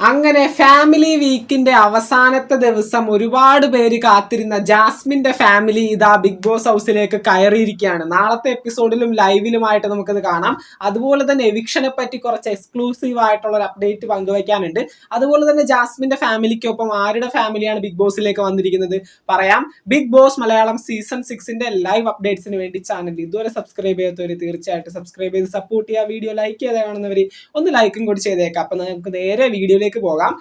അങ്ങനെ ഫാമിലി വീക്കിന്റെ അവസാനത്തെ ദിവസം ഒരുപാട് പേര് കാത്തിരുന്ന ജാസ്മിന്റെ ഫാമിലി ഇതാ ബിഗ് ബോസ് ഹൗസിലേക്ക് കയറിയിരിക്കുകയാണ്. നാളത്തെ എപ്പിസോഡിലും ലൈവിലുമായിട്ട് നമുക്കത് കാണാം. അതുപോലെ തന്നെ എവിക്ഷനെ പറ്റി കുറച്ച് എക്സ്ക്ലൂസീവ് ആയിട്ടുള്ള ഒരു അപ്ഡേറ്റ് പങ്കുവയ്ക്കാനുണ്ട്. അതുപോലെ തന്നെ ജാസ്മിന്റെ ഫാമിലിക്കൊപ്പം ആരുടെ ഫാമിലിയാണ് ബിഗ് ബോസിലേക്ക് വന്നിരിക്കുന്നത് പറയാം. ബിഗ് ബോസ് മലയാളം സീസൺ 6ന്റെ ലൈവ് അപ്ഡേറ്റ്സിന് വേണ്ടി ചാനൽ ഇതുവരെ സബ്സ്ക്രൈബ് ചെയ്യാത്തവര് തീർച്ചയായിട്ടും സബ്സ്ക്രൈബ് ചെയ്ത് സപ്പോർട്ട് ചെയ്യുക. വീഡിയോ ലൈക്ക് ചെയ്ത് കാണുന്നവര് ഒന്ന് ലൈക്കും കൂടി ചെയ്തേക്കാം. അപ്പൊ നമുക്ക് നേരെ വീഡിയോയിലേക്ക് പോകാം.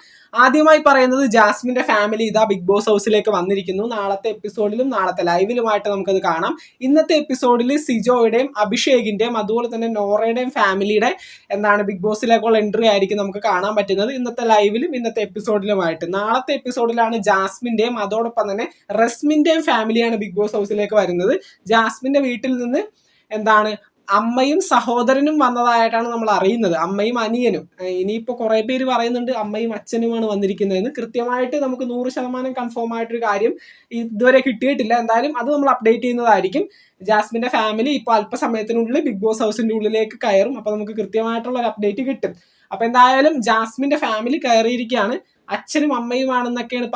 ആദ്യമായി പറയുന്നത് ജാസ്മിന്റെ ഫാമിലി ഇതാ ബിഗ് ബോസ് ഹൗസിലേക്ക് വന്നിരിക്കുന്നു. നാളത്തെ എപ്പിസോഡിലും നാളത്തെ ലൈവിലുമായിട്ട് നമുക്കത് കാണാം. ഇന്നത്തെ എപ്പിസോഡിൽ സിജോയുടെയും അഭിഷേകിന്റെയും അതുപോലെ തന്നെ നോറയുടെയും ഫാമിലിയുടെ ബിഗ് ബോസിലേക്കുള്ള എൻട്രി ആയിരിക്കും നമുക്ക് കാണാൻ പറ്റുന്നത് ഇന്നത്തെ ലൈവിലും ഇന്നത്തെ എപ്പിസോഡിലുമായിട്ട്. നാളത്തെ എപ്പിസോഡിലാണ് ജാസ്മിന്റെയും അതോടൊപ്പം തന്നെ റസ്മിന്റെയും ഫാമിലിയാണ് ബിഗ് ബോസ് ഹൗസിലേക്ക് വരുന്നത്. ജാസ്മിന്റെ വീട്ടിൽ നിന്ന് അമ്മയും സഹോദരനും വന്നതായിട്ടാണ് നമ്മൾ അറിയുന്നത്, അമ്മയും അനിയനും. ഇനിയിപ്പോ കുറെ പേര് പറയുന്നുണ്ട് അമ്മയും അച്ഛനുമാണ് വന്നിരിക്കുന്നതെന്ന്. കൃത്യമായിട്ട് നമുക്ക് 100% കൺഫേം ആയിട്ടൊരു കാര്യം ഇതുവരെ കിട്ടിയിട്ടില്ല. എന്തായാലും അത് നമ്മൾ അപ്ഡേറ്റ് ചെയ്യുന്നതായിരിക്കും. ജാസ്മിന്റെ ഫാമിലി ഇപ്പൊ അല്പസമയത്തിനുള്ളിൽ ബിഗ് ബോസ് ഹൗസിന്റെ ഉള്ളിലേക്ക് കയറും. അപ്പൊ നമുക്ക് കൃത്യമായിട്ടുള്ള ഒരു അപ്ഡേറ്റ് കിട്ടും. അപ്പൊ എന്തായാലും ജാസ്മിന്റെ ഫാമിലി കയറിയിരിക്കുകയാണ്. അച്ഛനും അമ്മയുമാണെന്നൊക്കെയാണ്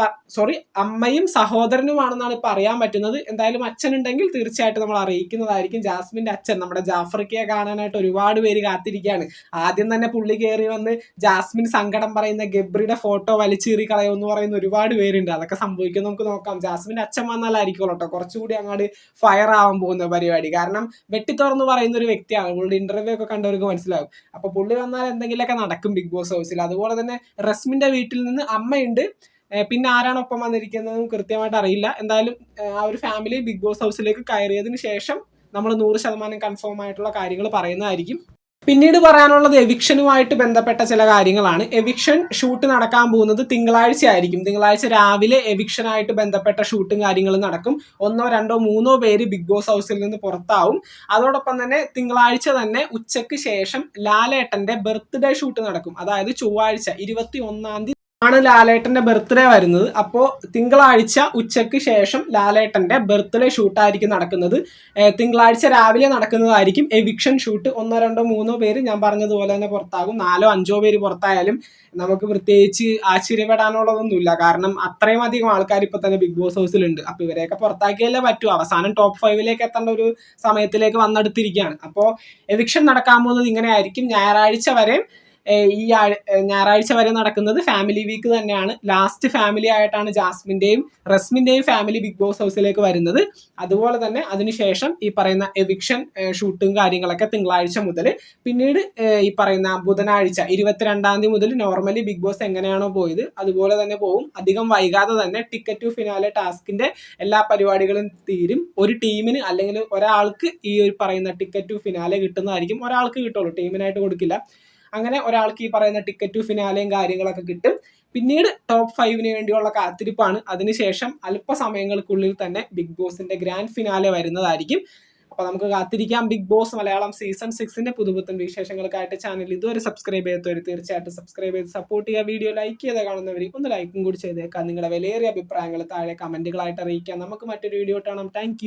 അമ്മയും സഹോദരനുമാണെന്നാണ് ഇപ്പൊ അറിയാൻ പറ്റുന്നത്. എന്തായാലും അച്ഛനുണ്ടെങ്കിൽ തീർച്ചയായിട്ടും നമ്മൾ അറിയിക്കുന്നതായിരിക്കും. ജാസ്മിന്റെ അച്ഛൻ നമ്മുടെ ജാഫർക്കയെ കാണാനായിട്ട് ഒരുപാട് പേര് കാത്തിരിക്കുകയാണ്. ആദ്യം തന്നെ പുള്ളി കയറി വന്ന് ജാസ്മിൻ സങ്കടം പറയുന്ന ഗബ്രിയുടെ ഫോട്ടോ വലിച്ചീറി കളയുമെന്ന് പറയുന്ന ഒരുപാട് പേരുണ്ട്. അതൊക്കെ സംഭവിക്കും, നമുക്ക് നോക്കാം. ജാസ്മിന്റെ അച്ഛൻ വന്നാലായിരിക്കും കേട്ടോ കുറച്ചുകൂടി അങ്ങോട്ട് ഫയർ ആവാൻ പോകുന്ന പരിപാടി. കാരണം വെട്ടിത്തുറന്ന് പറയുന്ന ഒരു വ്യക്തിയാണ്. പുള്ളിയുടെ ഇന്റർവ്യൂ ഒക്കെ കണ്ടവർക്ക് മനസ്സിലാവും. അപ്പൊ പുള്ളി വന്നാൽ എന്തെങ്കിലുമൊക്കെ നടക്കും ബിഗ് ബോസ് ഹൗസിൽ. അതുപോലെ തന്നെ റസ്മിന്റെ വീട്ടിൽ നിന്ന് അമ്മയുണ്ട്. പിന്നെ ആരാണ് ഒപ്പം വന്നിരിക്കുന്നതെന്നും കൃത്യമായിട്ട് അറിയില്ല. എന്തായാലും ആ ഒരു ഫാമിലി ബിഗ് ബോസ് ഹൗസിലേക്ക് കയറിയതിനു ശേഷം നമ്മൾ 100% കൺഫേം ആയിട്ടുള്ള കാര്യങ്ങൾ പറയുന്നതായിരിക്കും. പിന്നീട് പറയാനുള്ളത് എവിക്ഷനുമായിട്ട് ബന്ധപ്പെട്ട ചില കാര്യങ്ങളാണ്. എവിക്ഷൻ ഷൂട്ട് നടക്കാൻ പോകുന്നത് തിങ്കളാഴ്ച ആയിരിക്കും. തിങ്കളാഴ്ച രാവിലെ എവിക്ഷനായിട്ട് ബന്ധപ്പെട്ട ഷൂട്ടും കാര്യങ്ങളും നടക്കും. 1, 2, 3 പേര് ബിഗ് ബോസ് ഹൗസിൽ നിന്ന് പുറത്താവും. അതോടൊപ്പം തന്നെ തിങ്കളാഴ്ച തന്നെ ഉച്ചയ്ക്ക് ശേഷം ലാലേട്ടന്റെ ബർത്ത്ഡേ ഷൂട്ട് നടക്കും. അതായത് ചൊവ്വാഴ്ച 21-ാം തീയതി ആണ് ലാലേട്ടന്റെ ബർത്ത്ഡേ വരുന്നത്. അപ്പോൾ തിങ്കളാഴ്ച ഉച്ചയ്ക്ക് ശേഷം ലാലേട്ടന്റെ ബർത്ത്ഡേ ഷൂട്ടായിരിക്കും നടക്കുന്നത്. തിങ്കളാഴ്ച രാവിലെ നടക്കുന്നതായിരിക്കും എവിക്ഷൻ ഷൂട്ട്. 1, 2, 3 പേര് ഞാൻ പറഞ്ഞതുപോലെ തന്നെ പുറത്താകും. 4, 5 പേര് പുറത്തായാലും നമുക്ക് പ്രത്യേകിച്ച് ആശ്ചര്യപ്പെടാനുള്ളതൊന്നുമില്ല. കാരണം അത്രയും അധികം ആൾക്കാർ ഇപ്പൊ തന്നെ ബിഗ് ബോസ് ഹൗസിലുണ്ട്. അപ്പൊ ഇവരെയൊക്കെ പുറത്താക്കിയല്ലേ പറ്റൂ. അവസാനം ടോപ്പ് 5ലേക്ക് എത്തേണ്ട ഒരു സമയത്തിലേക്ക് വന്നെടുത്തിരിക്കുകയാണ്. അപ്പോൾ എവിക്ഷൻ നടക്കാൻ പോകുന്നത് ഇങ്ങനെ ആയിരിക്കും. ഞായറാഴ്ച വരെ നടക്കുന്നത് ഫാമിലി വീക്ക് തന്നെയാണ്. ലാസ്റ്റ് ഫാമിലി ആയിട്ടാണ് ജാസ്മിന്റെയും റസ്മിന്റെയും ഫാമിലി ബിഗ് ബോസ് ഹൗസിലേക്ക് വരുന്നത്. അതുപോലെ തന്നെ അതിനുശേഷം ഈ പറയുന്ന എവിക്ഷൻ ഷൂട്ടും കാര്യങ്ങളൊക്കെ തിങ്കളാഴ്ച മുതൽ, പിന്നീട് ഈ പറയുന്ന ബുധനാഴ്ച 22-ാം തീയതി മുതൽ നോർമലി ബിഗ് ബോസ് എങ്ങനെയാണോ പോയത് അതുപോലെ തന്നെ പോകും. അധികം വൈകാതെ തന്നെ ടിക്കറ്റ് ടു ഫിനാലെ ടാസ്കിന്റെ എല്ലാ പരിപാടികളും തീരും. ഒരു ടീമിന് അല്ലെങ്കിൽ ഒരാൾക്ക് ഈ ഒരു പറയുന്ന ടിക്കറ്റ് ടു ഫിനാലെ കിട്ടുന്നതായിരിക്കും. ഒരാൾക്ക് കിട്ടുള്ളൂ, ടീമിനായിട്ട് കൊടുക്കില്ല. അങ്ങനെ ഒരാൾക്ക് ഈ പറയുന്ന ടിക്കറ്റ് ടു ഫിനാലെയും കാര്യങ്ങളൊക്കെ കിട്ടും. പിന്നീട് ടോപ്പ് 5ന് വേണ്ടിയുള്ള കാത്തിരിപ്പാണ്. അതിനുശേഷം അല്പസമയങ്ങൾക്കുള്ളിൽ തന്നെ ബിഗ് ബോസിന്റെ ഗ്രാൻഡ് ഫിനാലെ വരുന്നതായിരിക്കും. അപ്പൊ നമുക്ക് കാത്തിരിക്കാം. ബിഗ് ബോസ് മലയാളം സീസൺ 6ന്റെ പുതുപുത്തൻ വിശേഷങ്ങൾക്കായിട്ട് ചാനൽ ഇതുവരെ സബ്സ്ക്രൈബ് ചെയ്യാത്തവർ തീർച്ചയായിട്ടും സബ്സ്ക്രൈബ് ചെയ്ത് സപ്പോർട്ട് ചെയ്യുക. വീഡിയോ ലൈക്ക് ചെയ്ത് കാണുന്നവർ ഒന്ന് ലൈക്കും കൂടി ചെയ്തേക്കാം. നിങ്ങളുടെ വിലയേറിയ അഭിപ്രായങ്ങൾ താഴെ കമന്റുകളായിട്ട് അറിയിക്കാം. നമുക്ക് മറ്റൊരു വീഡിയോ കാണാം. താങ്ക്